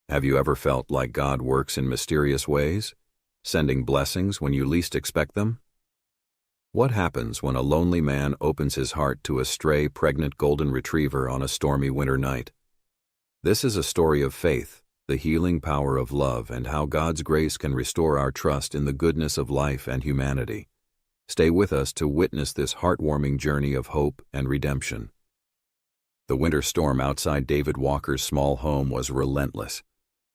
Have you ever felt like God works in mysterious ways, sending blessings when you least expect them? What happens when a lonely man opens his heart to a stray pregnant golden retriever on a stormy winter night? This is a story of faith, the healing power of love, and how God's grace can restore our trust in the goodness of life and humanity. Stay with us to witness this heartwarming journey of hope and redemption. The winter storm outside David Walker's small home was relentless,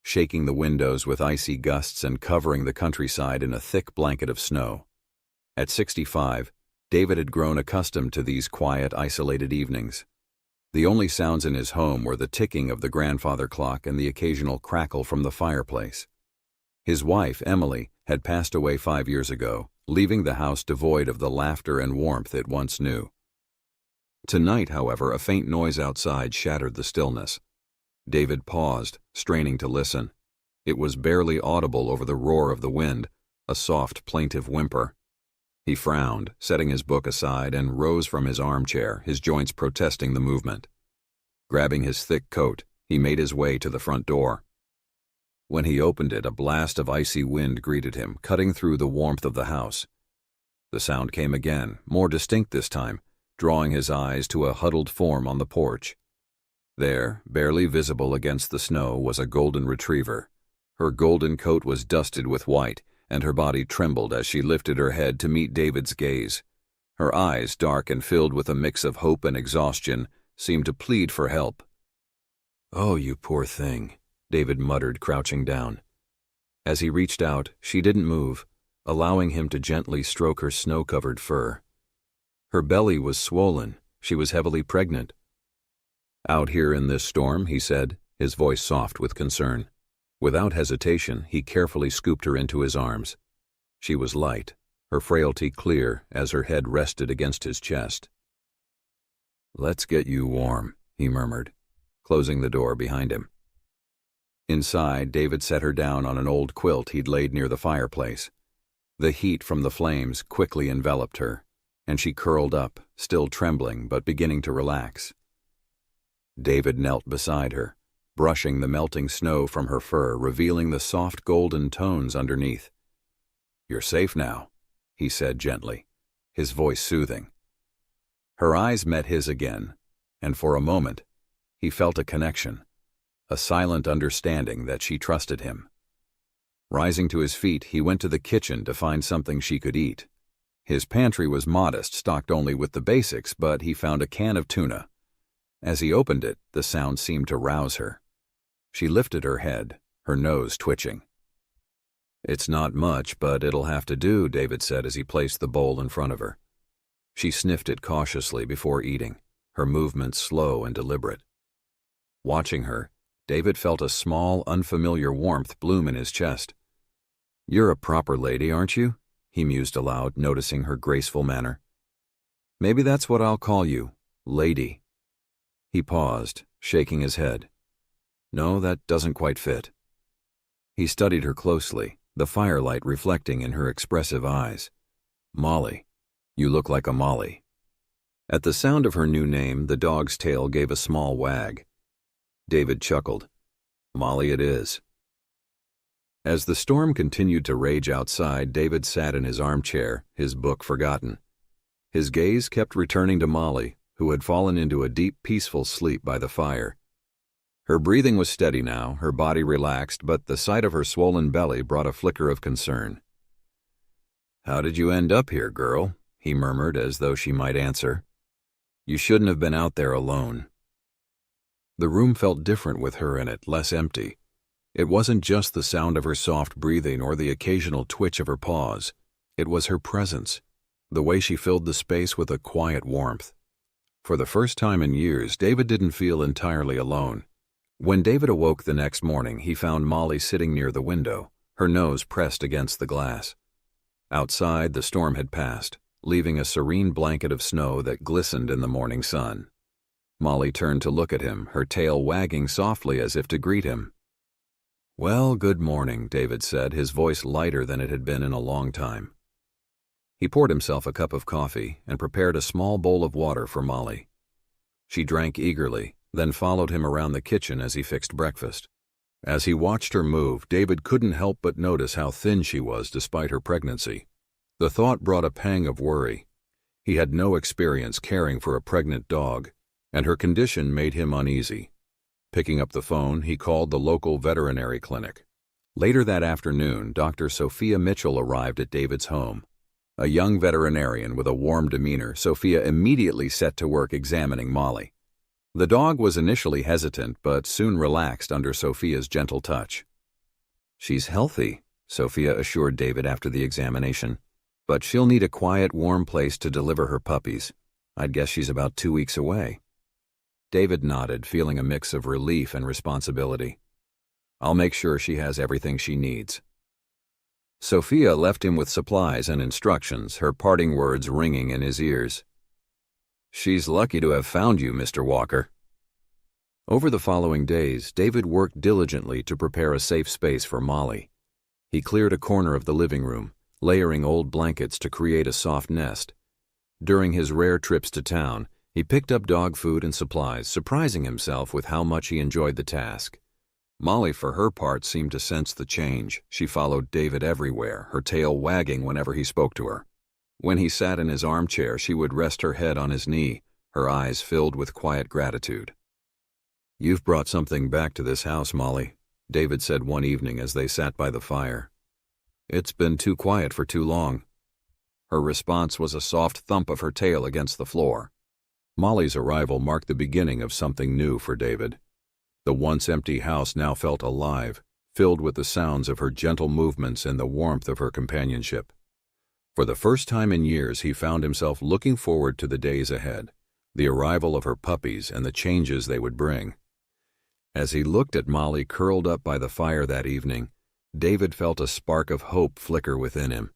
shaking the windows with icy gusts and covering the countryside in a thick blanket of snow. At 65, David had grown accustomed to these quiet, isolated evenings. The only sounds in his home were the ticking of the grandfather clock and the occasional crackle from the fireplace. His wife, Emily, had passed away 5 years ago, leaving the house devoid of the laughter and warmth it once knew. Tonight, however, a faint noise outside shattered the stillness. David paused, straining to listen. It was barely audible over the roar of the wind, a soft, plaintive whimper. He frowned, setting his book aside, and rose from his armchair, his joints protesting the movement. Grabbing his thick coat, he made his way to the front door. When he opened it, a blast of icy wind greeted him, cutting through the warmth of the house. The sound came again, more distinct this time, drawing his eyes to a huddled form on the porch. There, barely visible against the snow, was a golden retriever. Her golden coat was dusted with white, and her body trembled as she lifted her head to meet David's gaze. Her eyes, dark and filled with a mix of hope and exhaustion, seemed to plead for help. "Oh, you poor thing," David muttered, crouching down. As he reached out, she didn't move, allowing him to gently stroke her snow-covered fur. Her belly was swollen. She was heavily pregnant. "Out here in this storm," he said, his voice soft with concern. Without hesitation, he carefully scooped her into his arms. She was light, her frailty clear as her head rested against his chest. "Let's get you warm," he murmured, closing the door behind him. Inside, David set her down on an old quilt he'd laid near the fireplace. The heat from the flames quickly enveloped her, and she curled up, still trembling but beginning to relax. David knelt beside her, brushing the melting snow from her fur, revealing the soft golden tones underneath. "You're safe now," he said gently, his voice soothing. Her eyes met his again, and for a moment, he felt a connection, a silent understanding that she trusted him. Rising to his feet, he went to the kitchen to find something she could eat. His pantry was modest, stocked only with the basics, but he found a can of tuna. As he opened it, the sound seemed to rouse her. She lifted her head, her nose twitching. "It's not much, but it'll have to do," David said as he placed the bowl in front of her. She sniffed it cautiously before eating, her movements slow and deliberate. Watching her, David felt a small, unfamiliar warmth bloom in his chest. "You're a proper lady, aren't you?" he mused aloud, noticing her graceful manner. "Maybe that's what I'll call you, lady." He paused, shaking his head. "No, that doesn't quite fit." He studied her closely, the firelight reflecting in her expressive eyes. "Molly. You look like a Molly." At the sound of her new name, the dog's tail gave a small wag. David chuckled. "Molly it is." As the storm continued to rage outside, David sat in his armchair, his book forgotten. His gaze kept returning to Molly, who had fallen into a deep, peaceful sleep by the fire. Her breathing was steady now, her body relaxed, but the sight of her swollen belly brought a flicker of concern. "How did you end up here, girl?" he murmured, as though she might answer. "You shouldn't have been out there alone." The room felt different with her in it, less empty. It wasn't just the sound of her soft breathing or the occasional twitch of her paws. It was her presence, the way she filled the space with a quiet warmth. For the first time in years, David didn't feel entirely alone. When David awoke the next morning, he found Molly sitting near the window, her nose pressed against the glass. Outside, the storm had passed, leaving a serene blanket of snow that glistened in the morning sun. Molly turned to look at him, her tail wagging softly as if to greet him. "Well, good morning," David said, his voice lighter than it had been in a long time. He poured himself a cup of coffee and prepared a small bowl of water for Molly. She drank eagerly, then followed him around the kitchen as he fixed breakfast. As he watched her move, David couldn't help but notice how thin she was despite her pregnancy. The thought brought a pang of worry. He had no experience caring for a pregnant dog, and her condition made him uneasy. Picking up the phone, he called the local veterinary clinic. Later that afternoon, Dr. Sophia Mitchell arrived at David's home. A young veterinarian with a warm demeanor, Sophia immediately set to work examining Molly. The dog was initially hesitant, but soon relaxed under Sophia's gentle touch. "She's healthy," Sophia assured David after the examination, "but she'll need a quiet, warm place to deliver her puppies. I'd guess she's about 2 weeks away." David nodded, feeling a mix of relief and responsibility. "I'll make sure she has everything she needs." Sophia left him with supplies and instructions, her parting words ringing in his ears. "She's lucky to have found you, Mr. Walker." Over the following days, David worked diligently to prepare a safe space for Molly. He cleared a corner of the living room, layering old blankets to create a soft nest. During his rare trips to town, he picked up dog food and supplies, surprising himself with how much he enjoyed the task. Molly, for her part, seemed to sense the change. She followed David everywhere, her tail wagging whenever he spoke to her. When he sat in his armchair, she would rest her head on his knee, her eyes filled with quiet gratitude. "You've brought something back to this house, Molly," David said one evening as they sat by the fire. "It's been too quiet for too long." Her response was a soft thump of her tail against the floor. Molly's arrival marked the beginning of something new for David. The once empty house now felt alive, filled with the sounds of her gentle movements and the warmth of her companionship. For the first time in years, he found himself looking forward to the days ahead, the arrival of her puppies and the changes they would bring. As he looked at Molly curled up by the fire that evening, David felt a spark of hope flicker within him.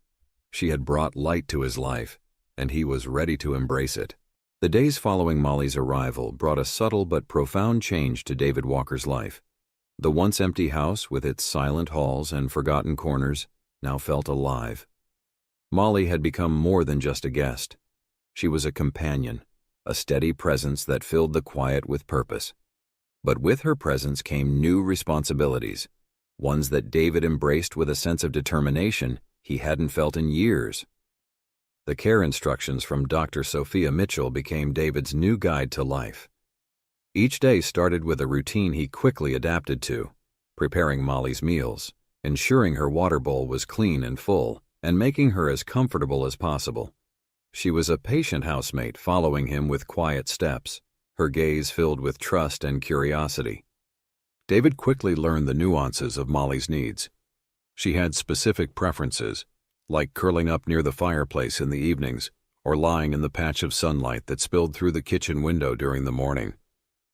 She had brought light to his life, and he was ready to embrace it. The days following Molly's arrival brought a subtle but profound change to David Walker's life. The once empty house, with its silent halls and forgotten corners, now felt alive. Molly had become more than just a guest. She was a companion, a steady presence that filled the quiet with purpose. But with her presence came new responsibilities, ones that David embraced with a sense of determination he hadn't felt in years. The care instructions from Dr. Sophia Mitchell became David's new guide to life. Each day started with a routine he quickly adapted to, preparing Molly's meals, ensuring her water bowl was clean and full, and making her as comfortable as possible. She was a patient housemate, following him with quiet steps, her gaze filled with trust and curiosity. David quickly learned the nuances of Molly's needs. She had specific preferences, like curling up near the fireplace in the evenings or lying in the patch of sunlight that spilled through the kitchen window during the morning.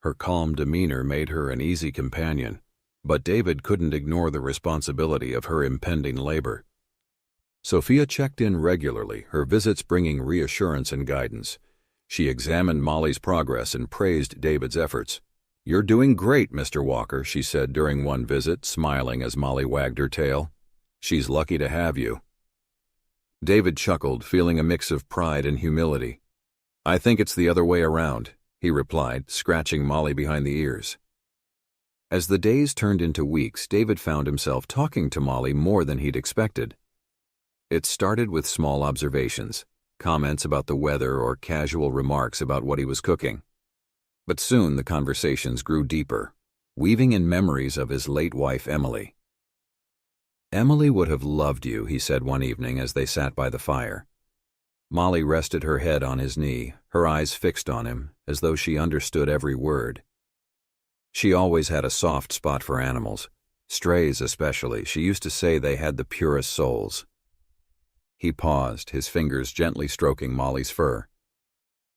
Her calm demeanor made her an easy companion, but David couldn't ignore the responsibility of her impending labor. Sophia checked in regularly, her visits bringing reassurance and guidance. She examined Molly's progress and praised David's efforts. "You're doing great, Mr. Walker," she said during one visit, smiling as Molly wagged her tail. "She's lucky to have you." David chuckled, feeling a mix of pride and humility. "I think it's the other way around," he replied, scratching Molly behind the ears. As the days turned into weeks, David found himself talking to Molly more than he'd expected. It started with small observations, comments about the weather or casual remarks about what he was cooking. But soon the conversations grew deeper, weaving in memories of his late wife, Emily. "Emily would have loved you," he said one evening as they sat by the fire. Molly rested her head on his knee, her eyes fixed on him, as though she understood every word. She always had a soft spot for animals, strays especially. She used to say they had the purest souls. He paused, his fingers gently stroking Molly's fur.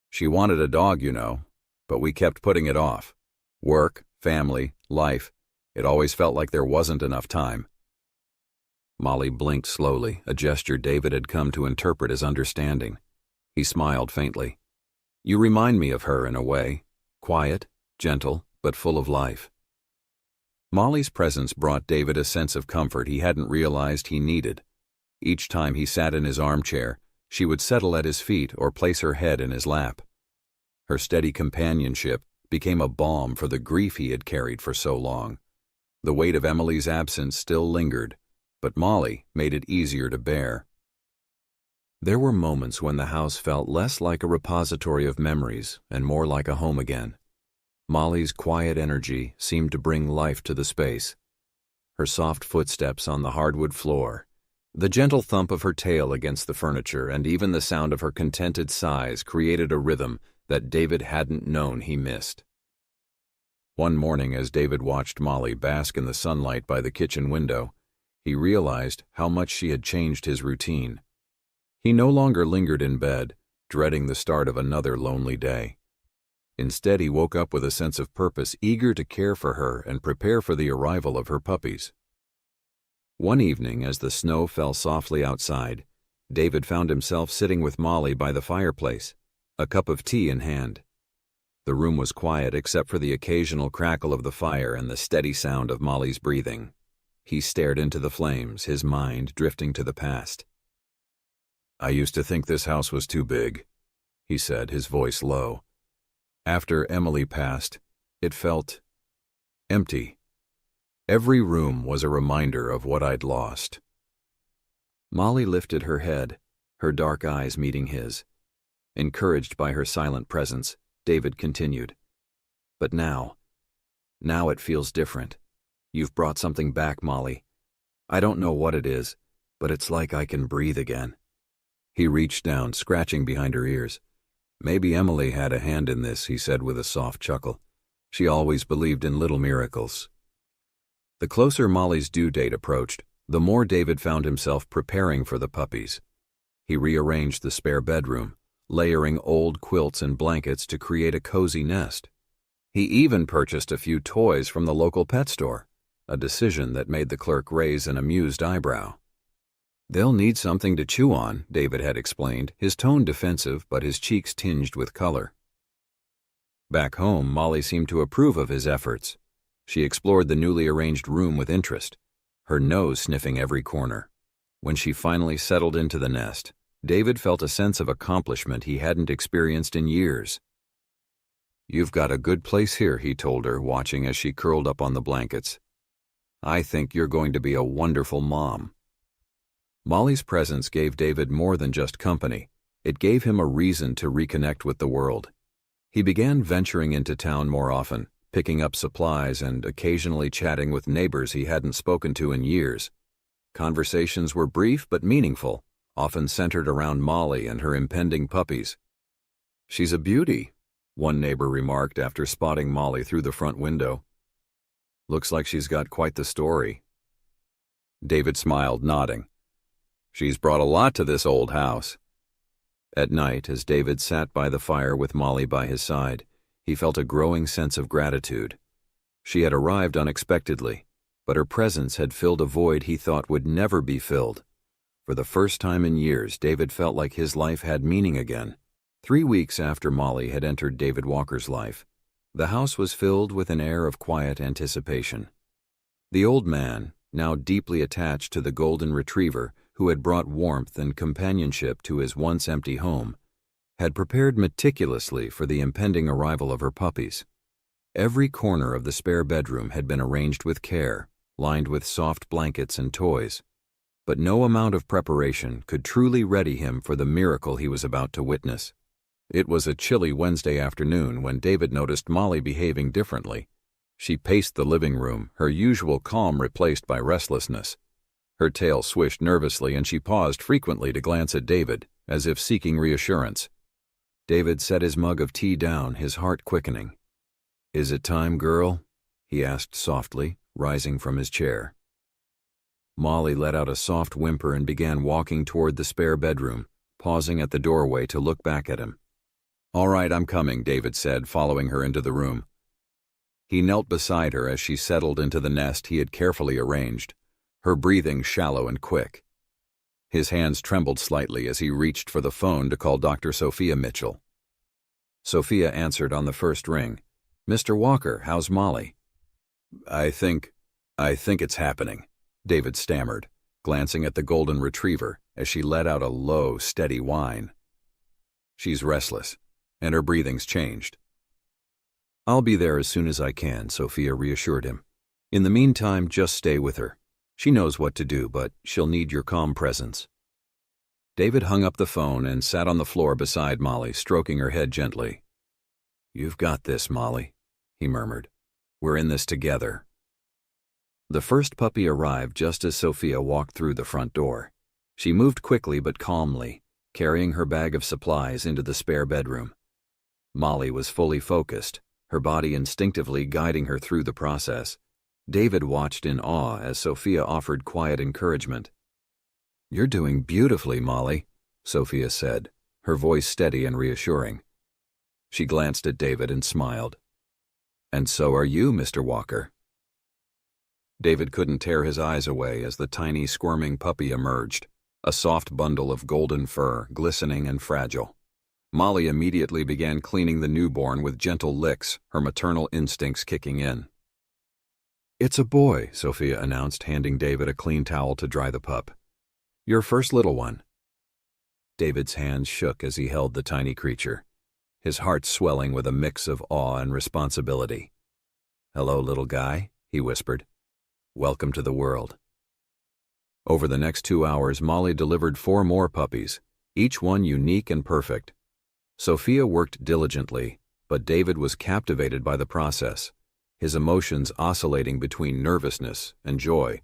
"She wanted a dog, you know, but we kept putting it off. Work, family, life, it always felt like there wasn't enough time." Molly blinked slowly, a gesture David had come to interpret as understanding. He smiled faintly. "You remind me of her in a way, quiet, gentle, but full of life." Molly's presence brought David a sense of comfort he hadn't realized he needed. Each time he sat in his armchair, she would settle at his feet or place her head in his lap. Her steady companionship became a balm for the grief he had carried for so long. The weight of Emily's absence still lingered, but Molly made it easier to bear. There were moments when the house felt less like a repository of memories and more like a home again. Molly's quiet energy seemed to bring life to the space. Her soft footsteps on the hardwood floor, the gentle thump of her tail against the furniture, and even the sound of her contented sighs created a rhythm that David hadn't known he missed. One morning, as David watched Molly bask in the sunlight by the kitchen window, he realized how much she had changed his routine. He no longer lingered in bed, dreading the start of another lonely day. Instead, he woke up with a sense of purpose, eager to care for her and prepare for the arrival of her puppies. One evening, as the snow fell softly outside, David found himself sitting with Molly by the fireplace, a cup of tea in hand. The room was quiet except for the occasional crackle of the fire and the steady sound of Molly's breathing. He stared into the flames, his mind drifting to the past. "I used to think this house was too big," he said, his voice low. "After Emily passed, it felt empty. Every room was a reminder of what I'd lost." Molly lifted her head, her dark eyes meeting his. Encouraged by her silent presence, David continued, "But now it feels different. You've brought something back, Molly. I don't know what it is, but it's like I can breathe again." He reached down, scratching behind her ears. "Maybe Emily had a hand in this," he said with a soft chuckle. "She always believed in little miracles." The closer Molly's due date approached, the more David found himself preparing for the puppies. He rearranged the spare bedroom, layering old quilts and blankets to create a cozy nest. He even purchased a few toys from the local pet store, a decision that made the clerk raise an amused eyebrow. "They'll need something to chew on," David had explained, his tone defensive but his cheeks tinged with color. Back home, Molly seemed to approve of his efforts. She explored the newly arranged room with interest, her nose sniffing every corner. When she finally settled into the nest, David felt a sense of accomplishment he hadn't experienced in years. "You've got a good place here," he told her, watching as she curled up on the blankets. "I think you're going to be a wonderful mom." Molly's presence gave David more than just company. It gave him a reason to reconnect with the world. He began venturing into town more often, picking up supplies and occasionally chatting with neighbors he hadn't spoken to in years. Conversations were brief but meaningful, often centered around Molly and her impending puppies. "She's a beauty," one neighbor remarked after spotting Molly through the front window. "Looks like she's got quite the story." David smiled, nodding. "She's brought a lot to this old house." At night, as David sat by the fire with Molly by his side, he felt a growing sense of gratitude. She had arrived unexpectedly, but her presence had filled a void he thought would never be filled. For the first time in years, David felt like his life had meaning again. 3 weeks after Molly had entered David Walker's life, the house was filled with an air of quiet anticipation. The old man, now deeply attached to the golden retriever who had brought warmth and companionship to his once empty home, had prepared meticulously for the impending arrival of her puppies. Every corner of the spare bedroom had been arranged with care, lined with soft blankets and toys. But no amount of preparation could truly ready him for the miracle he was about to witness. It was a chilly Wednesday afternoon when David noticed Molly behaving differently. She paced the living room, her usual calm replaced by restlessness. Her tail swished nervously and she paused frequently to glance at David, as if seeking reassurance. David set his mug of tea down, his heart quickening. "Is it time, girl?" he asked softly, rising from his chair. Molly let out a soft whimper and began walking toward the spare bedroom, pausing at the doorway to look back at him. "All right, I'm coming," David said, following her into the room. He knelt beside her as she settled into the nest he had carefully arranged, her breathing shallow and quick. His hands trembled slightly as he reached for the phone to call Dr. Sophia Mitchell. Sophia answered on the first ring. "Mr. Walker, how's Molly?" I think it's happening," David stammered, glancing at the golden retriever as she let out a low, steady whine. "She's restless, and her breathing's changed." "I'll be there as soon as I can," Sophia reassured him. In the meantime, just stay with her. She knows what to do, but she'll need your calm presence." David hung up the phone and sat on the floor beside Molly, stroking her head gently. "You've got this, Molly," he murmured. "We're in this together." The first puppy arrived just as Sophia walked through the front door. She moved quickly but calmly, carrying her bag of supplies into the spare bedroom. Molly was fully focused, her body instinctively guiding her through the process. David watched in awe as Sophia offered quiet encouragement. "You're doing beautifully, Molly," Sophia said, her voice steady and reassuring. She glanced at David and smiled. "And so are you, Mr. Walker." David couldn't tear his eyes away as the tiny, squirming puppy emerged, a soft bundle of golden fur, glistening and fragile. Molly immediately began cleaning the newborn with gentle licks, her maternal instincts kicking in. "It's a boy," Sophia announced, handing David a clean towel to dry the pup. "Your first little one." David's hands shook as he held the tiny creature, his heart swelling with a mix of awe and responsibility. "Hello, little guy," he whispered. "Welcome to the world." Over the next 2 hours, Molly delivered 4 more puppies, each one unique and perfect. Sophia worked diligently, but David was captivated by the process, his emotions oscillating between nervousness and joy.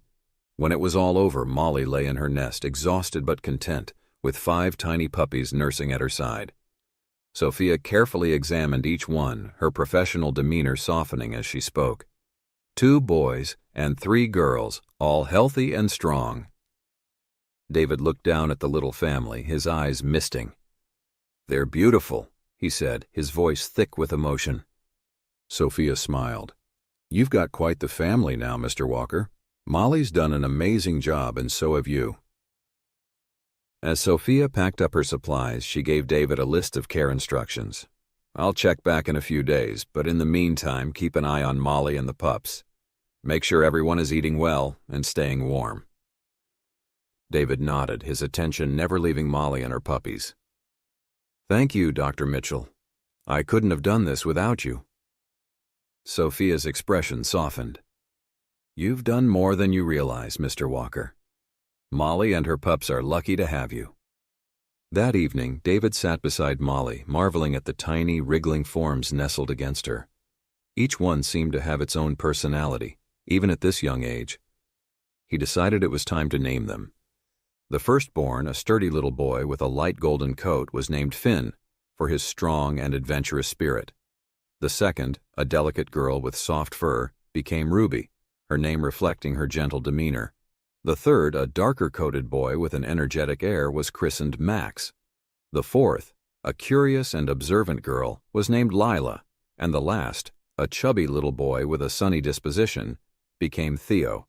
When it was all over, Molly lay in her nest, exhausted but content, with 5 tiny puppies nursing at her side. Sophia carefully examined each one, her professional demeanor softening as she spoke. 2 boys and 3 girls, all healthy and strong. David looked down at the little family, his eyes misting. "They're beautiful," he said, his voice thick with emotion. Sophia smiled. "You've got quite the family now, Mr. Walker. Molly's done an amazing job, and so have you." As Sophia packed up her supplies, she gave David a list of care instructions. "I'll check back in a few days, but in the meantime, keep an eye on Molly and the pups. Make sure everyone is eating well and staying warm." David nodded, his attention never leaving Molly and her puppies. "Thank you, Dr. Mitchell. I couldn't have done this without you." Sophia's expression softened. "You've done more than you realize, Mr. Walker. Molly and her pups are lucky to have you." That evening, David sat beside Molly, marveling at the tiny, wriggling forms nestled against her. Each one seemed to have its own personality, even at this young age. He decided it was time to name them. The firstborn, a sturdy little boy with a light golden coat, was named Finn, for his strong and adventurous spirit. The second, a delicate girl with soft fur, became Ruby, her name reflecting her gentle demeanor. The third, a darker-coated boy with an energetic air, was christened Max. The fourth, a curious and observant girl, was named Lila, and the last, a chubby little boy with a sunny disposition, became Theo.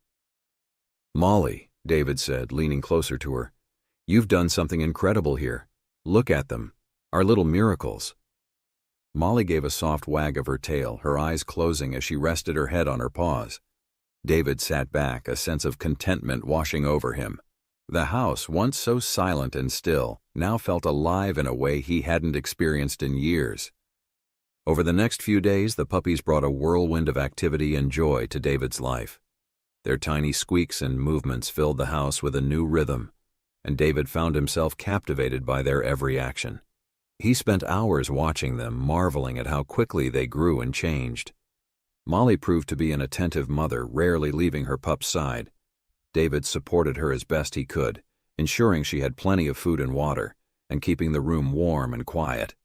"Molly," David said, leaning closer to her, "you've done something incredible here. Look at them, our little miracles." Molly gave a soft wag of her tail, her eyes closing as she rested her head on her paws. David sat back, a sense of contentment washing over him. The house, once so silent and still, now felt alive in a way he hadn't experienced in years. Over the next few days, the puppies brought a whirlwind of activity and joy to David's life. Their tiny squeaks and movements filled the house with a new rhythm, and David found himself captivated by their every action. He spent hours watching them, marveling at how quickly they grew and changed. Molly proved to be an attentive mother, rarely leaving her pup's side. David supported her as best he could, ensuring she had plenty of food and water, and keeping the room warm and quiet.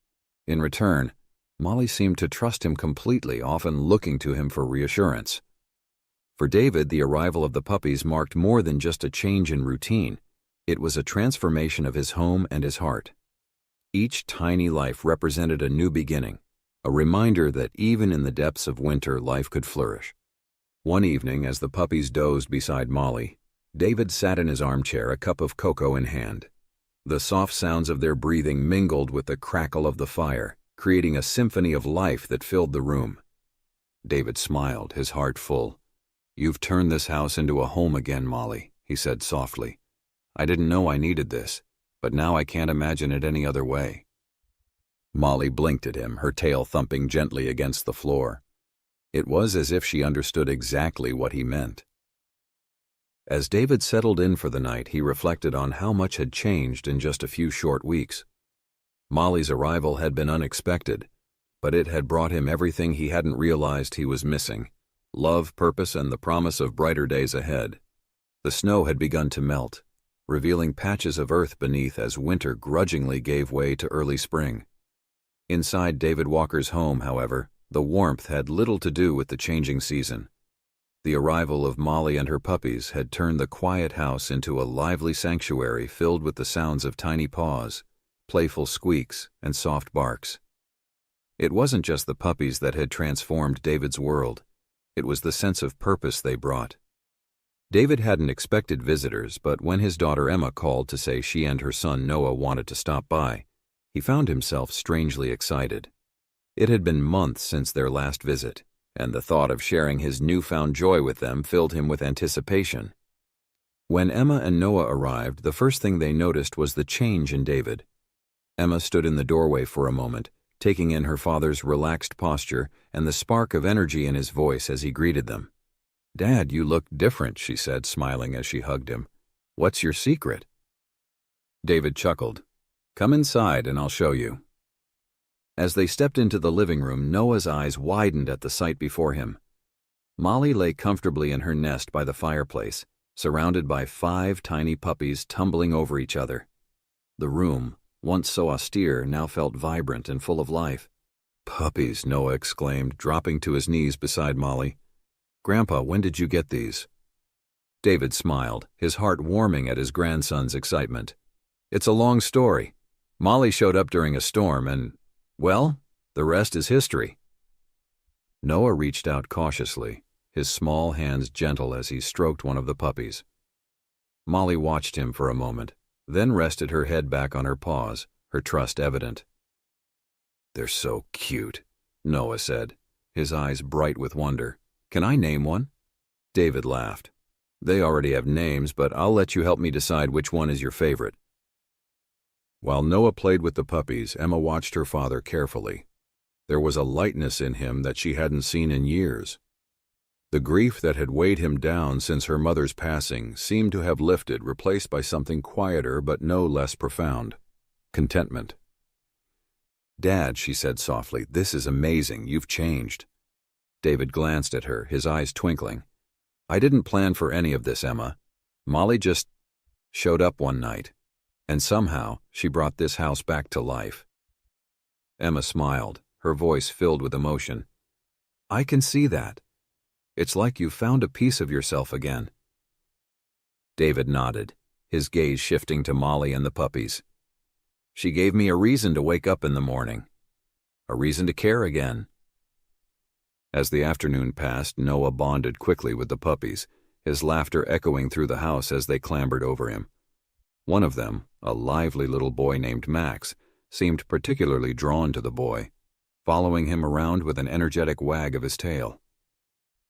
In return, Molly seemed to trust him completely, often looking to him for reassurance. For David, the arrival of the puppies marked more than just a change in routine. It was a transformation of his home and his heart. Each tiny life represented a new beginning, a reminder that even in the depths of winter, life could flourish. One evening, as the puppies dozed beside Molly, David sat in his armchair, a cup of cocoa in hand. The soft sounds of their breathing mingled with the crackle of the fire, creating a symphony of life that filled the room. David smiled, his heart full. "You've turned this house into a home again, Molly," he said softly. "I didn't know I needed this, but now I can't imagine it any other way." Molly blinked at him, her tail thumping gently against the floor. It was as if she understood exactly what he meant. As David settled in for the night, he reflected on how much had changed in just a few short weeks. Molly's arrival had been unexpected, but it had brought him everything he hadn't realized he was missing: love, purpose, and the promise of brighter days ahead. The snow had begun to melt, revealing patches of earth beneath as winter grudgingly gave way to early spring. Inside David Walker's home, however, the warmth had little to do with the changing season. The arrival of Molly and her puppies had turned the quiet house into a lively sanctuary filled with the sounds of tiny paws, playful squeaks, and soft barks. It wasn't just the puppies that had transformed David's world. It was the sense of purpose they brought. David hadn't expected visitors, but when his daughter Emma called to say she and her son Noah wanted to stop by, he found himself strangely excited. It had been months since their last visit, and the thought of sharing his newfound joy with them filled him with anticipation. When Emma and Noah arrived, the first thing they noticed was the change in David. Emma stood in the doorway for a moment, taking in her father's relaxed posture and the spark of energy in his voice as he greeted them. "Dad, you look different," she said, smiling as she hugged him. "What's your secret?" David chuckled. "Come inside and I'll show you." As they stepped into the living room, Noah's eyes widened at the sight before him. Molly lay comfortably in her nest by the fireplace, surrounded by 5 tiny puppies tumbling over each other. The room, once so austere, now felt vibrant and full of life. "Puppies," Noah exclaimed, dropping to his knees beside Molly. "Grandpa, when did you get these?" David smiled, his heart warming at his grandson's excitement. "It's a long story. Molly showed up during a storm and, well, the rest is history." Noah reached out cautiously, his small hands gentle as he stroked one of the puppies. Molly watched him for a moment, then rested her head back on her paws, her trust evident. "They're so cute," Noah said, his eyes bright with wonder. "Can I name one?" David laughed. "They already have names, but I'll let you help me decide which one is your favorite." While Noah played with the puppies, Emma watched her father carefully. There was a lightness in him that she hadn't seen in years. The grief that had weighed him down since her mother's passing seemed to have lifted, replaced by something quieter but no less profound: contentment. "Dad," she said softly, "this is amazing. You've changed." David glanced at her, his eyes twinkling. "I didn't plan for any of this, Emma. Molly just showed up one night, and somehow she brought this house back to life." Emma smiled, her voice filled with emotion. "I can see that. It's like you found a piece of yourself again." David nodded, his gaze shifting to Molly and the puppies. "She gave me a reason to wake up in the morning, a reason to care again." As the afternoon passed, Noah bonded quickly with the puppies, his laughter echoing through the house as they clambered over him. One of them, a lively little boy named Max, seemed particularly drawn to the boy, following him around with an energetic wag of his tail.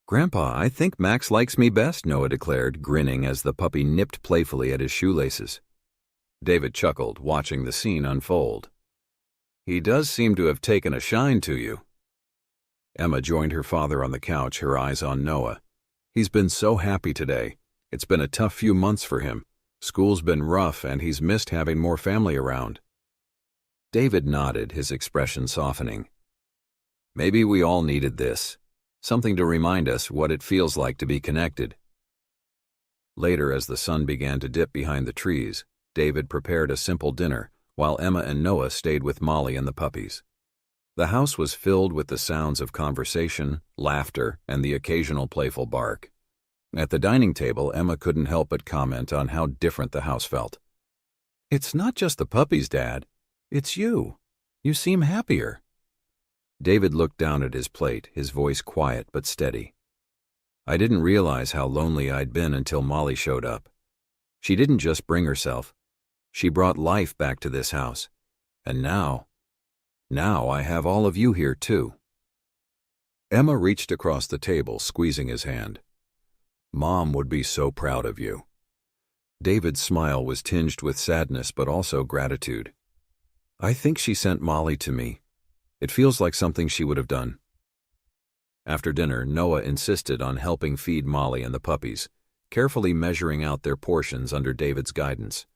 "Grandpa, I think Max likes me best," Noah declared, grinning as the puppy nipped playfully at his shoelaces. David chuckled, watching the scene unfold. "He does seem to have taken a shine to you." Emma joined her father on the couch, her eyes on Noah. "He's been so happy today. It's been a tough few months for him. School's been rough, and he's missed having more family around." David nodded, his expression softening. "Maybe we all needed this. Something to remind us what it feels like to be connected." Later, as the sun began to dip behind the trees, David prepared a simple dinner, while Emma and Noah stayed with Molly and the puppies. The house was filled with the sounds of conversation, laughter, and the occasional playful bark. At the dining table, Emma couldn't help but comment on how different the house felt. "It's not just the puppies, Dad. It's you. You seem happier." David looked down at his plate, his voice quiet but steady. "I didn't realize how lonely I'd been until Molly showed up. She didn't just bring herself. She brought life back to this house. And now I have all of you here too." Emma reached across the table, squeezing his hand. "Mom would be so proud of you." David's smile was tinged with sadness but also gratitude. "I think she sent Molly to me. It feels like something she would have done." After dinner, Noah insisted on helping feed Molly and the puppies, carefully measuring out their portions under David's guidance.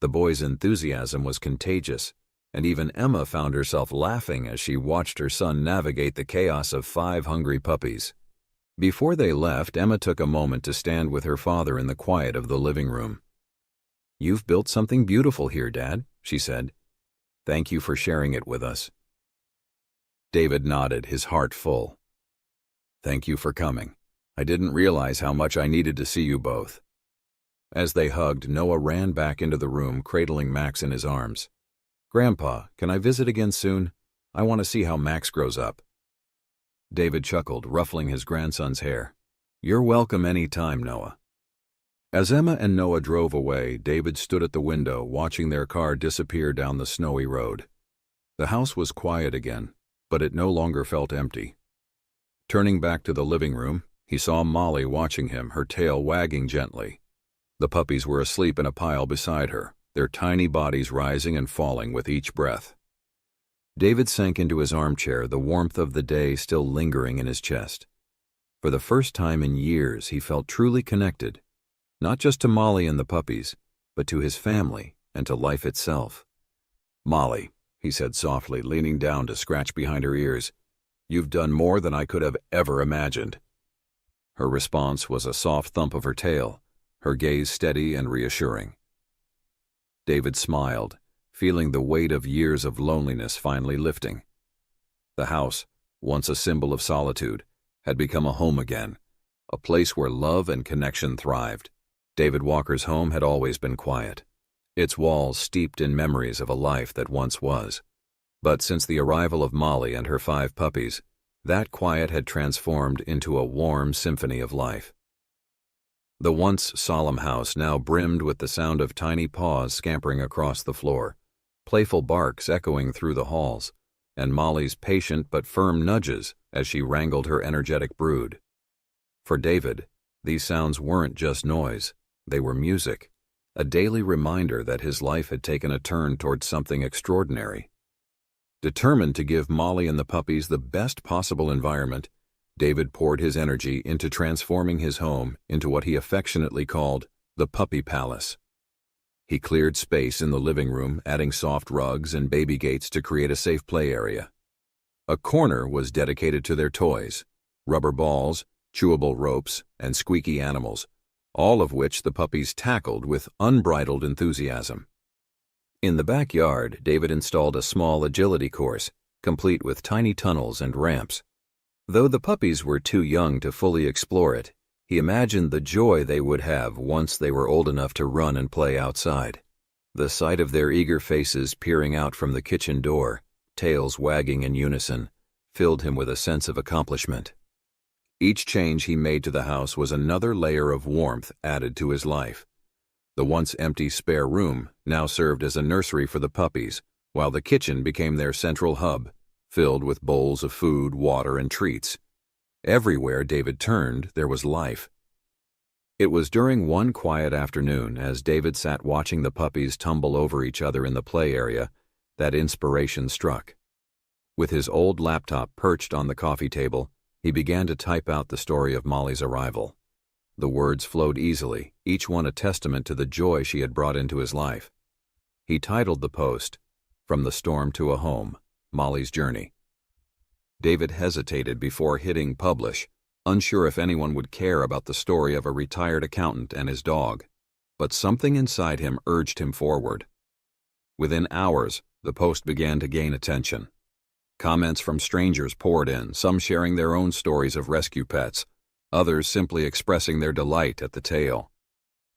The boys' enthusiasm was contagious, and even Emma found herself laughing as she watched her son navigate the chaos of 5 hungry puppies. Before they left, Emma took a moment to stand with her father in the quiet of the living room. "You've built something beautiful here, Dad," she said. "Thank you for sharing it with us." David nodded, his heart full. "Thank you for coming. I didn't realize how much I needed to see you both." As they hugged, Noah ran back into the room, cradling Max in his arms. "Grandpa, can I visit again soon? I want to see how Max grows up." David chuckled, ruffling his grandson's hair. "You're welcome any time, Noah." As Emma and Noah drove away, David stood at the window, watching their car disappear down the snowy road. The house was quiet again, but it no longer felt empty. Turning back to the living room, he saw Molly watching him, her tail wagging gently. The puppies were asleep in a pile beside her, their tiny bodies rising and falling with each breath. David sank into his armchair, the warmth of the day still lingering in his chest. For the first time in years, he felt truly connected, not just to Molly and the puppies, but to his family and to life itself. "Molly," he said softly, leaning down to scratch behind her ears, "you've done more than I could have ever imagined." Her response was a soft thump of her tail, her gaze steady and reassuring. David smiled, feeling the weight of years of loneliness finally lifting. The house, once a symbol of solitude, had become a home again, a place where love and connection thrived. David Walker's home had always been quiet, its walls steeped in memories of a life that once was. But since the arrival of Molly and her 5 puppies, that quiet had transformed into a warm symphony of life. The once solemn house now brimmed with the sound of tiny paws scampering across the floor, playful barks echoing through the halls, and Molly's patient but firm nudges as she wrangled her energetic brood. For David, these sounds weren't just noise, they were music, a daily reminder that his life had taken a turn towards something extraordinary. Determined to give Molly and the puppies the best possible environment, David poured his energy into transforming his home into what he affectionately called the Puppy Palace. He cleared space in the living room, adding soft rugs and baby gates to create a safe play area. A corner was dedicated to their toys, rubber balls, chewable ropes, and squeaky animals, all of which the puppies tackled with unbridled enthusiasm. In the backyard, David installed a small agility course, complete with tiny tunnels and ramps. Though the puppies were too young to fully explore it, he imagined the joy they would have once they were old enough to run and play outside. The sight of their eager faces peering out from the kitchen door, tails wagging in unison, filled him with a sense of accomplishment. Each change he made to the house was another layer of warmth added to his life. The once empty spare room now served as a nursery for the puppies, while the kitchen became their central hub, filled with bowls of food, water, and treats. Everywhere David turned, there was life. It was during one quiet afternoon, as David sat watching the puppies tumble over each other in the play area, that inspiration struck. With his old laptop perched on the coffee table, he began to type out the story of Molly's arrival. The words flowed easily, each one a testament to the joy she had brought into his life. He titled the post, "From the Storm to a Home, Molly's Journey." David hesitated before hitting publish, unsure if anyone would care about the story of a retired accountant and his dog, but something inside him urged him forward. Within hours, the post began to gain attention. Comments from strangers poured in, some sharing their own stories of rescue pets, others simply expressing their delight at the tale.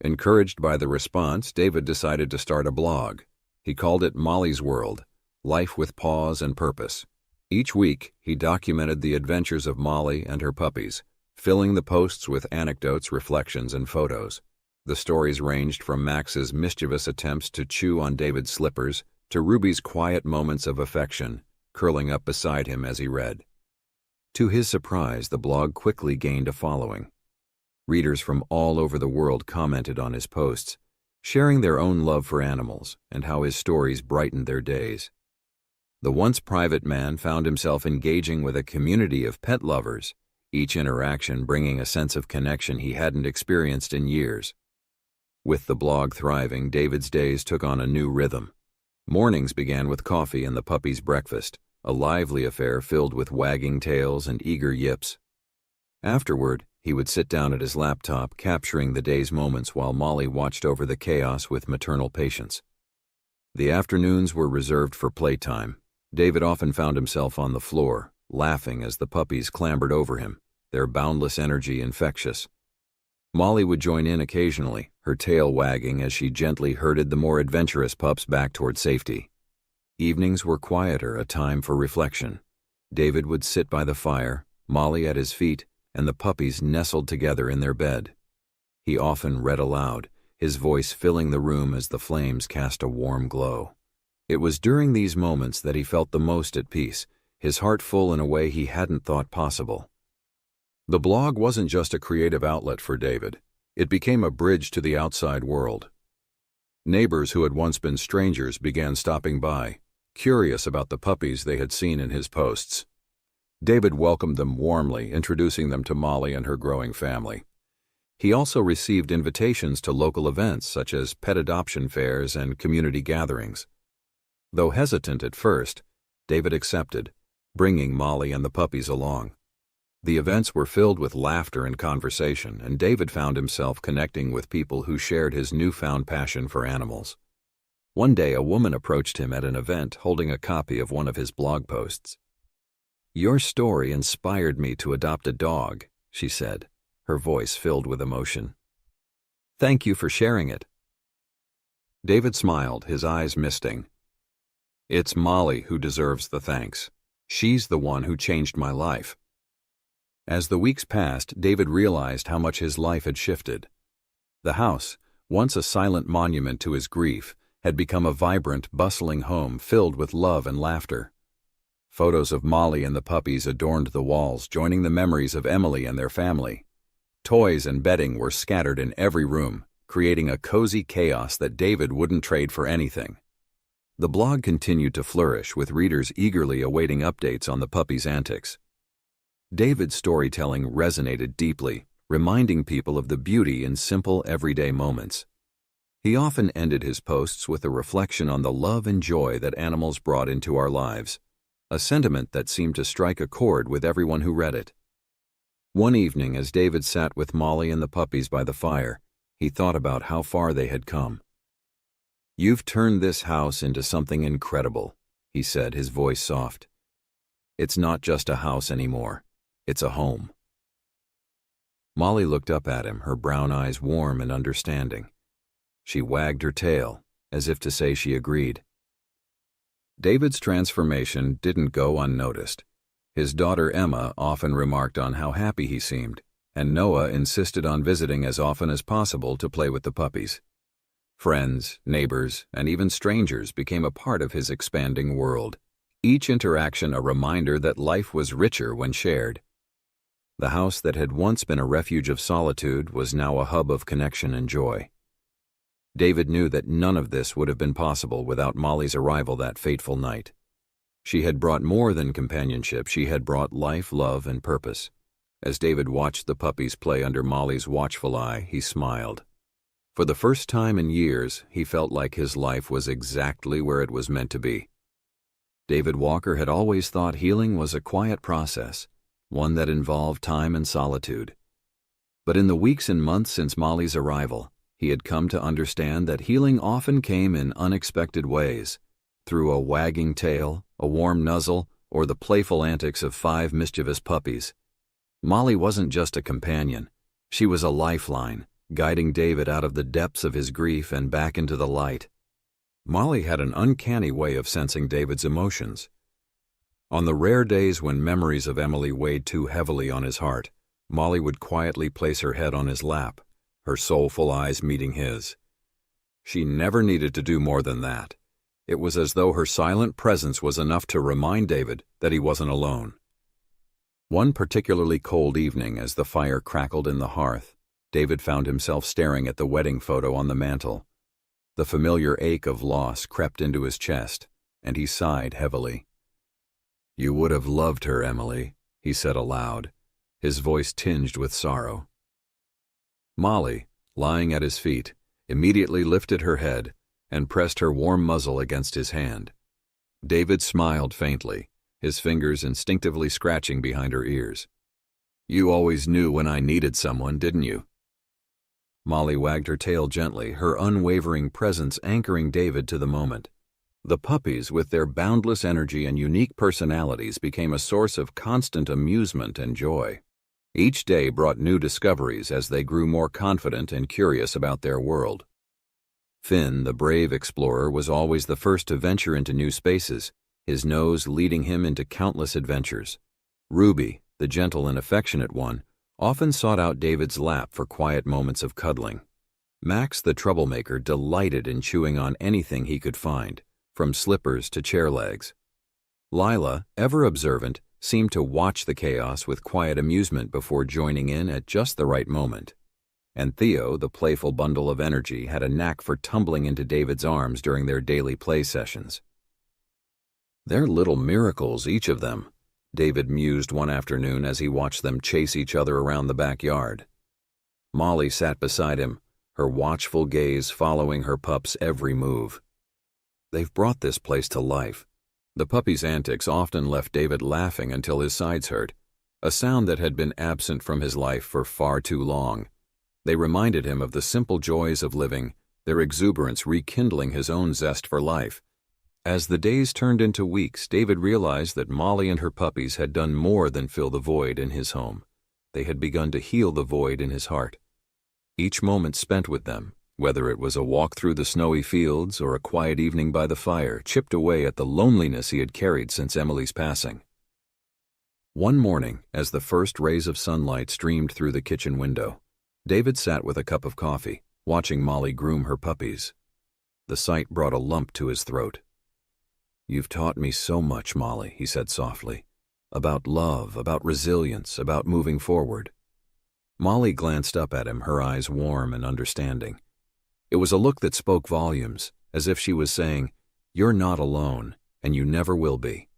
Encouraged by the response, David decided to start a blog. He called it Molly's World, Life with Pause and Purpose. Each week, he documented the adventures of Molly and her puppies, filling the posts with anecdotes, reflections, and photos. The stories ranged from Max's mischievous attempts to chew on David's slippers to Ruby's quiet moments of affection, curling up beside him as he read. To his surprise, the blog quickly gained a following. Readers from all over the world commented on his posts, sharing their own love for animals and how his stories brightened their days. The once private man found himself engaging with a community of pet lovers, each interaction bringing a sense of connection he hadn't experienced in years. With the blog thriving, David's days took on a new rhythm. Mornings began with coffee and the puppy's breakfast, a lively affair filled with wagging tails and eager yips. Afterward, he would sit down at his laptop, capturing the day's moments while Molly watched over the chaos with maternal patience. The afternoons were reserved for playtime. David often found himself on the floor, laughing as the puppies clambered over him, their boundless energy infectious. Molly would join in occasionally, her tail wagging as she gently herded the more adventurous pups back toward safety. Evenings were quieter, a time for reflection. David would sit by the fire, Molly at his feet, and the puppies nestled together in their bed. He often read aloud, his voice filling the room as the flames cast a warm glow. It was during these moments that he felt the most at peace, his heart full in a way he hadn't thought possible. The blog wasn't just a creative outlet for David. It became a bridge to the outside world. Neighbors who had once been strangers began stopping by, curious about the puppies they had seen in his posts. David welcomed them warmly, introducing them to Molly and her growing family. He also received invitations to local events such as pet adoption fairs and community gatherings. Though hesitant at first, David accepted, bringing Molly and the puppies along. The events were filled with laughter and conversation, and David found himself connecting with people who shared his newfound passion for animals. One day, a woman approached him at an event holding a copy of one of his blog posts. "Your story inspired me to adopt a dog," she said, her voice filled with emotion. "Thank you for sharing it." David smiled, his eyes misting. "It's Molly who deserves the thanks. She's the one who changed my life." As the weeks passed, David realized how much his life had shifted. The house, once a silent monument to his grief, had become a vibrant, bustling home filled with love and laughter. Photos of Molly and the puppies adorned the walls, joining the memories of Emily and their family. Toys and bedding were scattered in every room, creating a cozy chaos that David wouldn't trade for anything. The blog continued to flourish, with readers eagerly awaiting updates on the puppies' antics. David's storytelling resonated deeply, reminding people of the beauty in simple, everyday moments. He often ended his posts with a reflection on the love and joy that animals brought into our lives, a sentiment that seemed to strike a chord with everyone who read it. One evening, as David sat with Molly and the puppies by the fire, he thought about how far they had come. "You've turned this house into something incredible," he said, his voice soft. "It's not just a house anymore. It's a home." Molly looked up at him, her brown eyes warm and understanding. She wagged her tail, as if to say she agreed. David's transformation didn't go unnoticed. His daughter Emma often remarked on how happy he seemed, and Noah insisted on visiting as often as possible to play with the puppies. Friends, neighbors, and even strangers became a part of his expanding world, each interaction a reminder that life was richer when shared. The house that had once been a refuge of solitude was now a hub of connection and joy. David knew that none of this would have been possible without Molly's arrival that fateful night. She had brought more than companionship, she had brought life, love, and purpose. As David watched the puppies play under Molly's watchful eye, he smiled. For the first time in years, he felt like his life was exactly where it was meant to be. David Walker had always thought healing was a quiet process, one that involved time and solitude. But in the weeks and months since Molly's arrival, he had come to understand that healing often came in unexpected ways, through a wagging tail, a warm nuzzle, or the playful antics of 5 mischievous puppies. Molly wasn't just a companion, she was a lifeline, guiding David out of the depths of his grief and back into the light. Molly had an uncanny way of sensing David's emotions. On the rare days when memories of Emily weighed too heavily on his heart, Molly would quietly place her head on his lap, her soulful eyes meeting his. She never needed to do more than that. It was as though her silent presence was enough to remind David that he wasn't alone. One particularly cold evening, as the fire crackled in the hearth, David found himself staring at the wedding photo on the mantel. The familiar ache of loss crept into his chest, and he sighed heavily. "You would have loved her, Emily," he said aloud, his voice tinged with sorrow. Molly, lying at his feet, immediately lifted her head and pressed her warm muzzle against his hand. David smiled faintly, his fingers instinctively scratching behind her ears. "You always knew when I needed someone, didn't you?" Molly wagged her tail gently, her unwavering presence anchoring David to the moment. The puppies, with their boundless energy and unique personalities, became a source of constant amusement and joy. Each day brought new discoveries as they grew more confident and curious about their world. Finn, the brave explorer, was always the first to venture into new spaces, his nose leading him into countless adventures. Ruby, the gentle and affectionate one, often sought out David's lap for quiet moments of cuddling. Max, the troublemaker, delighted in chewing on anything he could find, from slippers to chair legs. Lila, ever observant, seemed to watch the chaos with quiet amusement before joining in at just the right moment. And Theo, the playful bundle of energy, had a knack for tumbling into David's arms during their daily play sessions. "They're little miracles, each of them," David mused one afternoon as he watched them chase each other around the backyard. Molly sat beside him, her watchful gaze following her pup's every move. "They've brought this place to life." The puppy's antics often left David laughing until his sides hurt, a sound that had been absent from his life for far too long. They reminded him of the simple joys of living, their exuberance rekindling his own zest for life. As the days turned into weeks, David realized that Molly and her puppies had done more than fill the void in his home. They had begun to heal the void in his heart. Each moment spent with them, whether it was a walk through the snowy fields or a quiet evening by the fire, chipped away at the loneliness he had carried since Emily's passing. One morning, as the first rays of sunlight streamed through the kitchen window, David sat with a cup of coffee, watching Molly groom her puppies. The sight brought a lump to his throat. "You've taught me so much, Molly," he said softly. "About love, about resilience, about moving forward." Molly glanced up at him, her eyes warm and understanding. It was a look that spoke volumes, as if she was saying, "You're not alone, and you never will be."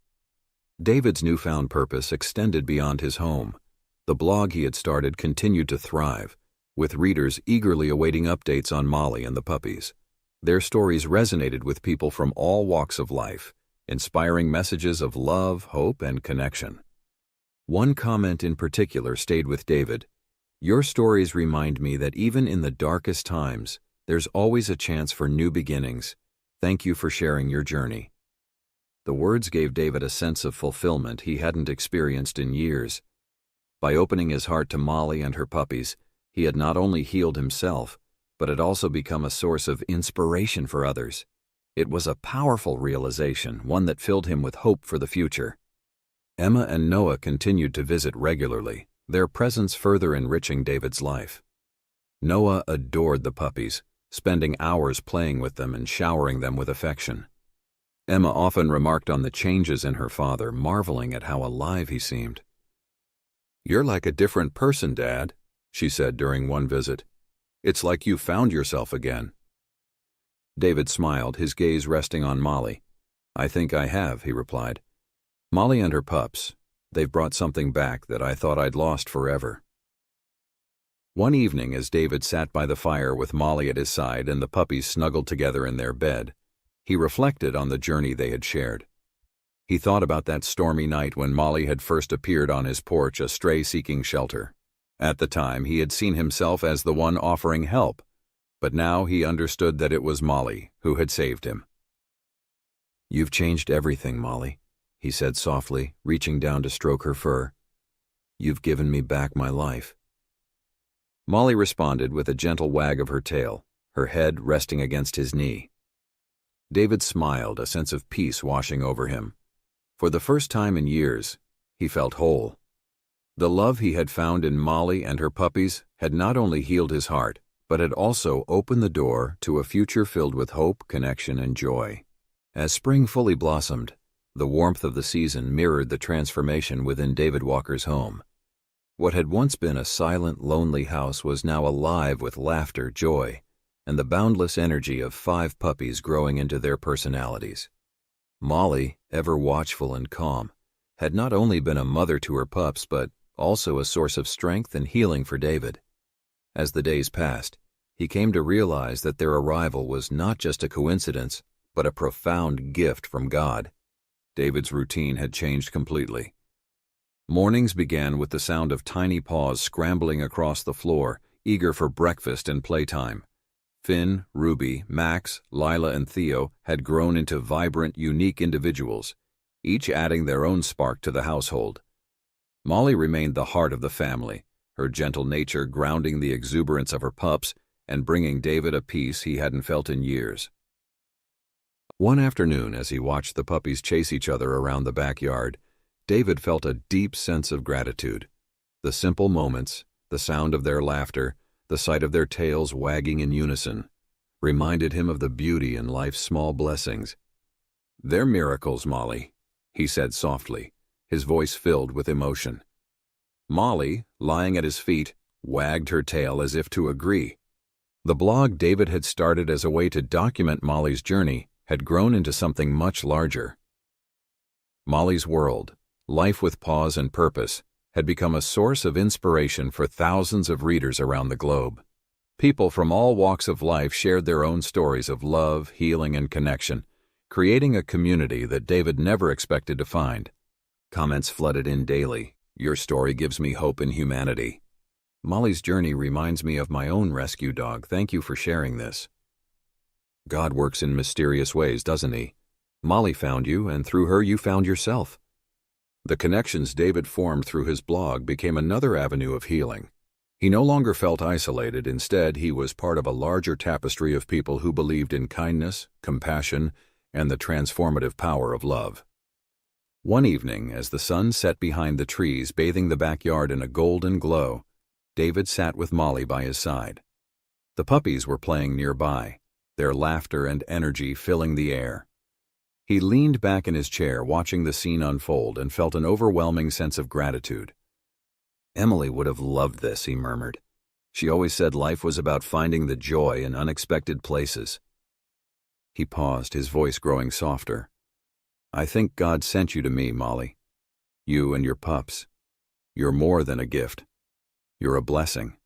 David's newfound purpose extended beyond his home. The blog he had started continued to thrive, with readers eagerly awaiting updates on Molly and the puppies. Their stories resonated with people from all walks of life, inspiring messages of love, hope, and connection. One comment in particular stayed with David. "Your stories remind me that even in the darkest times, there's always a chance for new beginnings. Thank you for sharing your journey." The words gave David a sense of fulfillment he hadn't experienced in years. By opening his heart to Molly and her puppies, he had not only healed himself, but had also become a source of inspiration for others. It was a powerful realization, one that filled him with hope for the future. Emma and Noah continued to visit regularly, their presence further enriching David's life. Noah adored the puppies, spending hours playing with them and showering them with affection. Emma often remarked on the changes in her father, marveling at how alive he seemed. "You're like a different person, Dad," she said during one visit. "It's like you found yourself again." David smiled, his gaze resting on Molly. "I think I have," he replied. "Molly and her pups, they've brought something back that I thought I'd lost forever." One evening, as David sat by the fire with Molly at his side and the puppies snuggled together in their bed, he reflected on the journey they had shared. He thought about that stormy night when Molly had first appeared on his porch, a stray seeking shelter. At the time, he had seen himself as the one offering help, but now he understood that it was Molly who had saved him. "You've changed everything, Molly," he said softly, reaching down to stroke her fur. "You've given me back my life." Molly responded with a gentle wag of her tail, her head resting against his knee. David smiled, a sense of peace washing over him. For the first time in years, he felt whole. The love he had found in Molly and her puppies had not only healed his heart, but had also opened the door to a future filled with hope, connection, and joy. As spring fully blossomed, the warmth of the season mirrored the transformation within David Walker's home. What had once been a silent, lonely house was now alive with laughter, joy, and the boundless energy of 5 puppies growing into their personalities. Molly, ever watchful and calm, had not only been a mother to her pups, but also a source of strength and healing for David. As the days passed, he came to realize that their arrival was not just a coincidence, but a profound gift from God. David's routine had changed completely. Mornings began with the sound of tiny paws scrambling across the floor, eager for breakfast and playtime. Finn, Ruby, Max, Lila, and Theo had grown into vibrant, unique individuals, each adding their own spark to the household. Molly remained the heart of the family, her gentle nature grounding the exuberance of her pups and bringing David a peace he hadn't felt in years. One afternoon, as he watched the puppies chase each other around the backyard, David felt a deep sense of gratitude. The simple moments, the sound of their laughter, the sight of their tails wagging in unison, reminded him of the beauty in life's small blessings. "They're miracles, Molly," he said softly, his voice filled with emotion. Molly, lying at his feet, wagged her tail as if to agree. The blog David had started as a way to document Molly's journey had grown into something much larger. Molly's world, Life with Pause and Purpose, had become a source of inspiration for thousands of readers around the globe. People from all walks of life shared their own stories of love, healing, and connection, creating a community that David never expected to find. Comments flooded in daily. "Your story gives me hope in humanity." "Molly's journey reminds me of my own rescue dog. Thank you for sharing this." "God works in mysterious ways, doesn't he? Molly found you, and through her you found yourself." The connections David formed through his blog became another avenue of healing. He no longer felt isolated. Instead, he was part of a larger tapestry of people who believed in kindness, compassion, and the transformative power of love. One evening, as the sun set behind the trees, bathing the backyard in a golden glow, David sat with Molly by his side. The puppies were playing nearby, their laughter and energy filling the air. He leaned back in his chair, watching the scene unfold, and felt an overwhelming sense of gratitude. "Emily would have loved this," he murmured. "She always said life was about finding the joy in unexpected places." He paused, his voice growing softer. "I think God sent you to me, Molly. You and your pups. You're more than a gift. You're a blessing."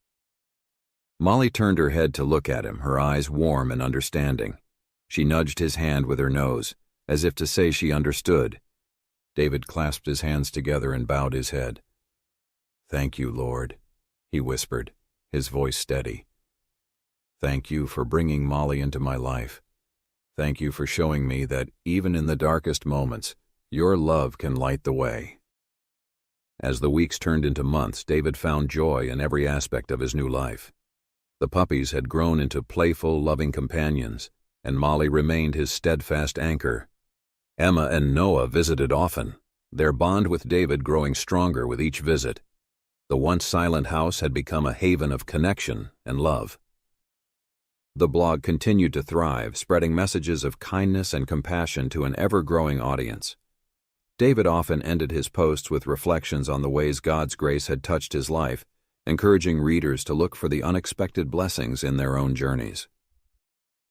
Molly turned her head to look at him, her eyes warm and understanding. She nudged his hand with her nose, as if to say she understood. David clasped his hands together and bowed his head. "Thank you, Lord," he whispered, his voice steady. "Thank you for bringing Molly into my life. Thank you for showing me that even in the darkest moments, your love can light the way." As the weeks turned into months, David found joy in every aspect of his new life. The puppies had grown into playful, loving companions, and Molly remained his steadfast anchor. Emma and Noah visited often, their bond with David growing stronger with each visit. The once silent house had become a haven of connection and love. The blog continued to thrive, spreading messages of kindness and compassion to an ever-growing audience. David often ended his posts with reflections on the ways God's grace had touched his life, encouraging readers to look for the unexpected blessings in their own journeys.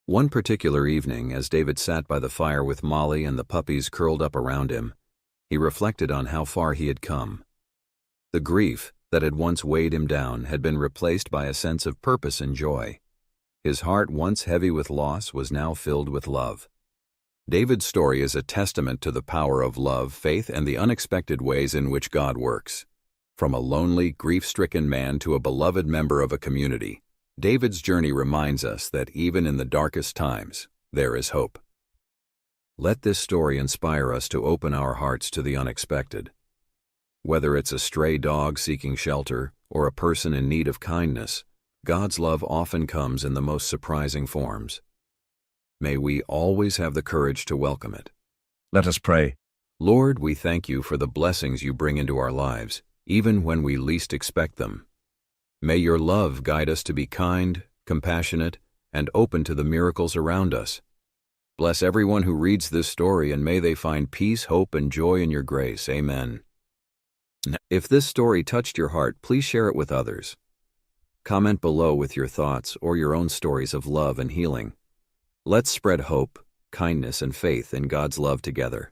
One particular evening, as David sat by the fire with Molly and the puppies curled up around him, he reflected on how far he had come. The grief that had once weighed him down had been replaced by a sense of purpose and joy. His heart, once heavy with loss, was now filled with love. David's story is a testament to the power of love, faith, and the unexpected ways in which God works. From a lonely, grief-stricken man to a beloved member of a community, David's journey reminds us that even in the darkest times, there is hope. Let this story inspire us to open our hearts to the unexpected. Whether it's a stray dog seeking shelter or a person in need of kindness, God's love often comes in the most surprising forms. May we always have the courage to welcome it. Let us pray. Lord, we thank you for the blessings you bring into our lives, even when we least expect them. May your love guide us to be kind, compassionate, and open to the miracles around us. Bless everyone who reads this story, and may they find peace, hope, and joy in your grace. Amen. If this story touched your heart, please share it with others. Comment below with your thoughts or your own stories of love and healing. Let's spread hope, kindness, and faith in God's love together.